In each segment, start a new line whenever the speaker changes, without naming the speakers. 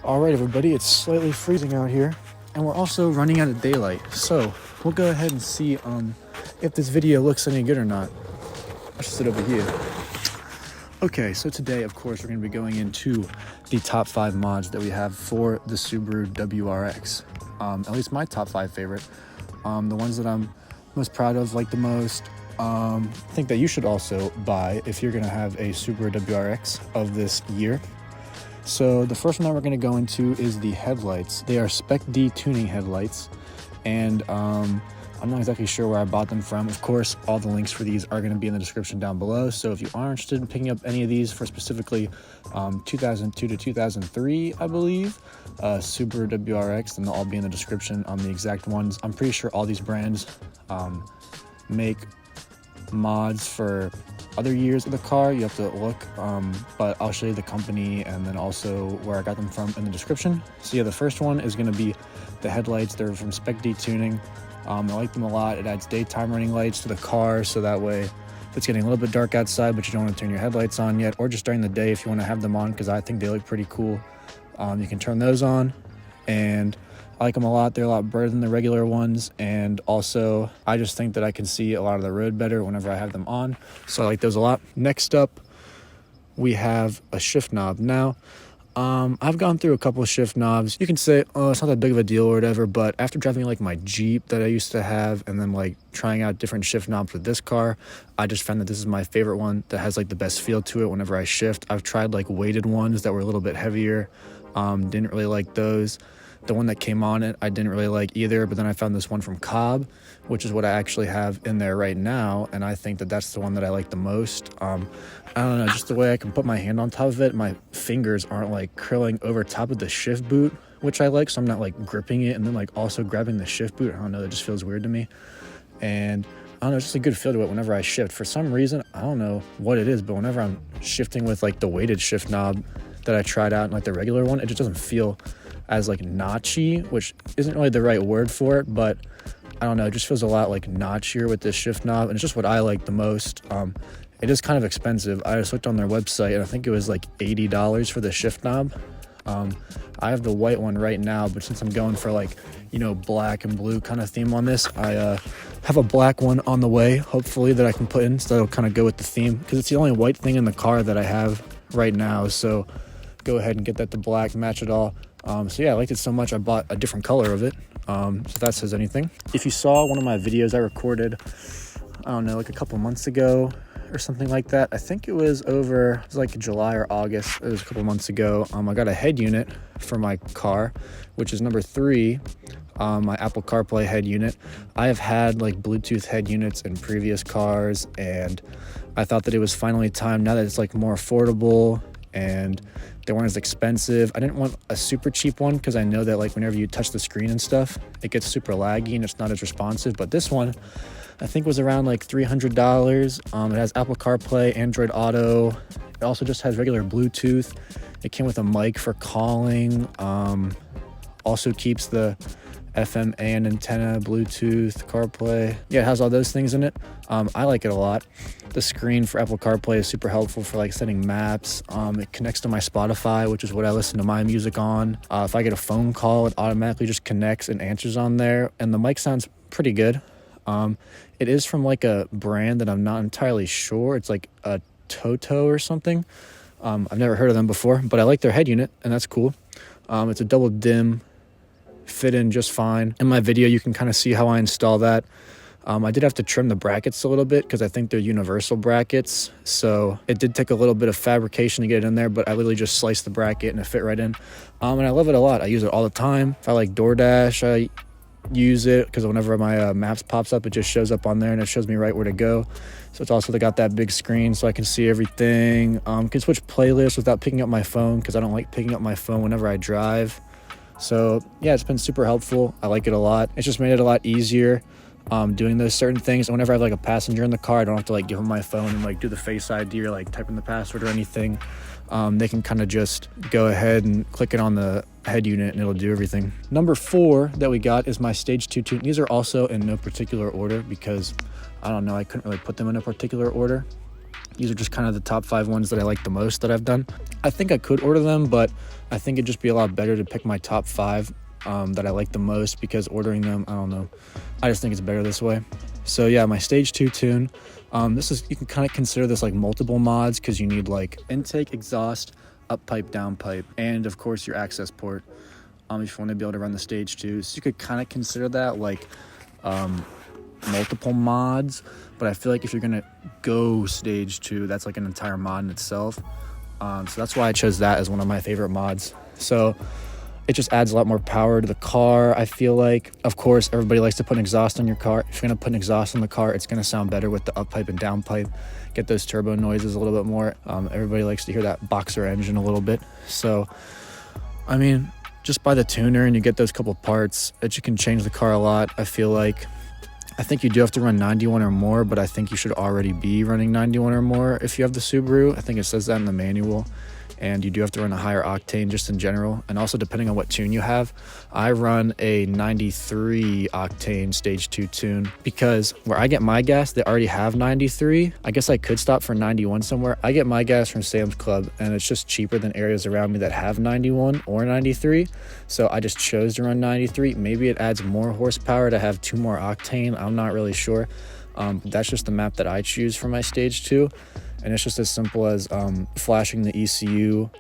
Alright everybody, it's slightly freezing out here, and we're also running out of daylight, so we'll go ahead and see if this video looks any good or not. I'll just sit over here. Okay, so today, of course, we're going to be going into the top 5 mods that we have for the Subaru WRX. At least my top 5 favorite. The ones that I'm most proud of, like the most. I think that you should also buy if you're going to have a Subaru WRX of this year. So the first one that we're going to go into is the headlights. They are Spec-D tuning headlights, and I'm not exactly sure where I bought them from. Of course, all the links for these are going to be in the description down below, so if you are interested in picking up any of these for specifically 2002 to 2003, I believe, Subaru WRX, then they'll all be in the description on the exact ones. I'm pretty sure all these brands make mods for other years of the car. You have to look, but I'll show you the company and then also where I got them from in the description. So yeah, the first one is going to be the headlights. They're from Spec-D tuning. I like them a lot. It adds daytime running lights to the car, so that way if it's getting a little bit dark outside but you don't want to turn your headlights on yet, or just during the day if you want to have them on, because I think they look pretty cool, you can turn those on, and I like them a lot. They're a lot brighter than the regular ones, and also I just think that I can see a lot of the road better whenever I have them on, so I like those a lot. Next up, we have a shift knob. Now, I've gone through a couple of shift knobs. You can say, oh, it's not that big of a deal or whatever, but after driving like my Jeep that I used to have and then like trying out different shift knobs with this car, I just found that this is my favorite one that has like the best feel to it whenever I shift. I've tried like weighted ones that were a little bit heavier. Didn't really like those. The one that came on it, I didn't really like either, but then I found this one from Cobb, which is what I actually have in there right now, and I think that that's the one that I like the most. I don't know, just the way I can put my hand on top of it, my fingers aren't like curling over top of the shift boot, which I like, so I'm not like gripping it and then like also grabbing the shift boot. I don't know, that just feels weird to me. And I don't know, it's just a good feel to it whenever I shift. For some reason, I don't know what it is, but whenever I'm shifting with like the weighted shift knob that I tried out and like the regular one, it just doesn't feel as like notchy, which isn't really the right word for it, but I don't know, it just feels a lot like notchier with this shift knob, and it's just what I like the most. It is kind of expensive. I just looked on their website and I think it was like $80 for the shift knob. I have the white one right now, but since I'm going for like, you know, black and blue kind of theme on this, I have a black one on the way, hopefully, that I can put in, so that'll kind of go with the theme, because it's the only white thing in the car that I have right now, so go ahead and get that to black, match it all. So yeah, I liked it so much I bought a different color of it, so if that says anything. If you saw one of my videos I recorded, I don't know, like a couple months ago or something like that, I think it was like July or August, it was a couple months ago, I got a head unit for my car, which is number 3, my Apple CarPlay head unit. I have had like Bluetooth head units in previous cars, and I thought that it was finally time, now that it's like more affordable and they weren't as expensive. I didn't want a super cheap one because I know that like whenever you touch the screen and stuff, it gets super laggy and it's not as responsive. But this one, I think, was around like $300. It has Apple CarPlay, Android Auto. It also just has regular Bluetooth. It came with a mic for calling. Also keeps the FM and antenna, Bluetooth, CarPlay. Yeah, it has all those things in it. I like it a lot. The screen for Apple CarPlay is super helpful for like setting maps. It connects to my Spotify, which is what I listen to my music on. If I get a phone call, it automatically just connects and answers on there. And the mic sounds pretty good. It is from like a brand that I'm not entirely sure. It's like a Toto or something. I've never heard of them before, but I like their head unit, and that's cool. It's a double dim, fit in just fine. In my video, you can kind of see how I install that. I did have to trim the brackets a little bit because I think they're universal brackets, so it did take a little bit of fabrication to get it in there, but I literally just sliced the bracket and it fit right in. And I love it a lot. I use it all the time. If I like DoorDash, I use it because whenever my maps pops up, it just shows up on there and it shows me right where to go. So it's also got that big screen so I can see everything. Can switch playlists without picking up my phone because I don't like picking up my phone whenever I drive. So yeah, it's been super helpful. I like it a lot. It's just made it a lot easier doing those certain things. And whenever I have like a passenger in the car, I don't have to like give them my phone and like do the Face ID or like type in the password or anything. They can kind of just go ahead and click it on the head unit and it'll do everything. Number 4 that we got is my Stage 2 tune. These are also in no particular order because I don't know, I couldn't really put them in a particular order. These are just kind of the top 5 ones that I like the most that I've done. I think I could order them, but I think it'd just be a lot better to pick my top 5 that I like the most, because ordering them, I don't know, I just think it's better this way. So yeah, my stage 2 tune, this is, you can kind of consider this like multiple mods, because you need like intake, exhaust, up pipe, down pipe, and of course your access port if you want to be able to run the stage 2. So you could kind of consider that like multiple mods, but I feel like if you're gonna go stage 2, that's like an entire mod in itself. So that's why I chose that as one of my favorite mods. So it just adds a lot more power to the car, I feel like. Of course, everybody likes to put an exhaust on your car. If you're gonna put an exhaust on the car, it's gonna sound better with the up pipe and down pipe, get those turbo noises a little bit more. Everybody likes to hear that boxer engine a little bit. So I mean, just buy the tuner and you get those couple parts, it can change the car a lot. I feel like, I think you do have to run 91 or more, but I think you should already be running 91 or more if you have the Subaru. I think it says that in the manual. And you do have to run a higher octane just in general. And also depending on what tune you have, I run a 93 octane stage 2 tune, because where I get my gas, they already have 93. I guess I could stop for 91 somewhere. I get my gas from Sam's Club, and it's just cheaper than areas around me that have 91 or 93. So I just chose to run 93. Maybe it adds more horsepower to have 2 more octane. I'm not really sure. That's just the map that I choose for my stage 2. And it's just as simple as flashing the ECU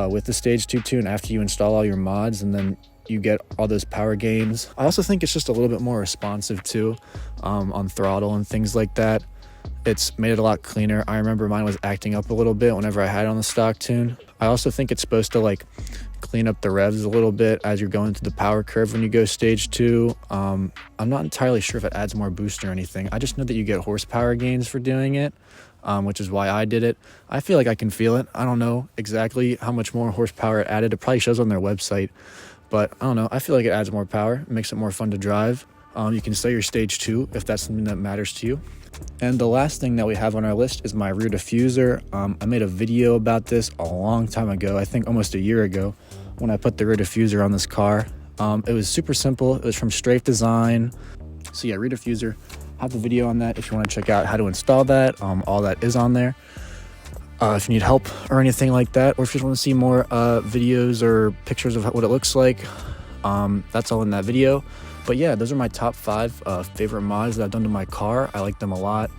with the stage 2 tune after you install all your mods, and then you get all those power gains. I also think it's just a little bit more responsive too, on throttle and things like that. It's made it a lot cleaner. I remember mine was acting up a little bit whenever I had it on the stock tune. I also think it's supposed to like clean up the revs a little bit as you're going through the power curve when you go stage 2. I'm not entirely sure if it adds more boost or anything. I just know that you get horsepower gains for doing it. Which is why I did it. I feel like I can feel it. I don't know exactly how much more horsepower it added. It probably shows on their website, but I don't know. I feel like it adds more power. It makes it more fun to drive. You can set your stage 2 if that's something that matters to you. And the last thing that we have on our list is my rear diffuser. I made a video about this a long time ago, I think almost a year ago, when I put the rear diffuser on this car. It was super simple. It was from Strafe Design. So yeah, rear diffuser. Have the video on that if you want to check out how to install that. All that is on there. If you need help or anything like that, or if you just want to see more videos or pictures of what it looks like, that's all in that video. But yeah, those are my top 5 favorite mods that I've done to my car. I like them a lot.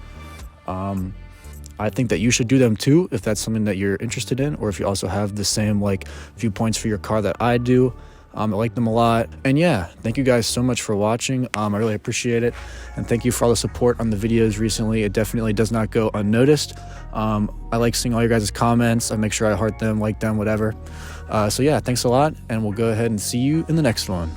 I think that you should do them too if that's something that you're interested in, or if you also have the same like viewpoints for your car that I do. I like them a lot. And yeah, thank you guys so much for watching. I really appreciate it. And thank you for all the support on the videos recently. It definitely does not go unnoticed. I like seeing all your guys' comments. I make sure I heart them, like them, whatever. So yeah, thanks a lot. And we'll go ahead and see you in the next one.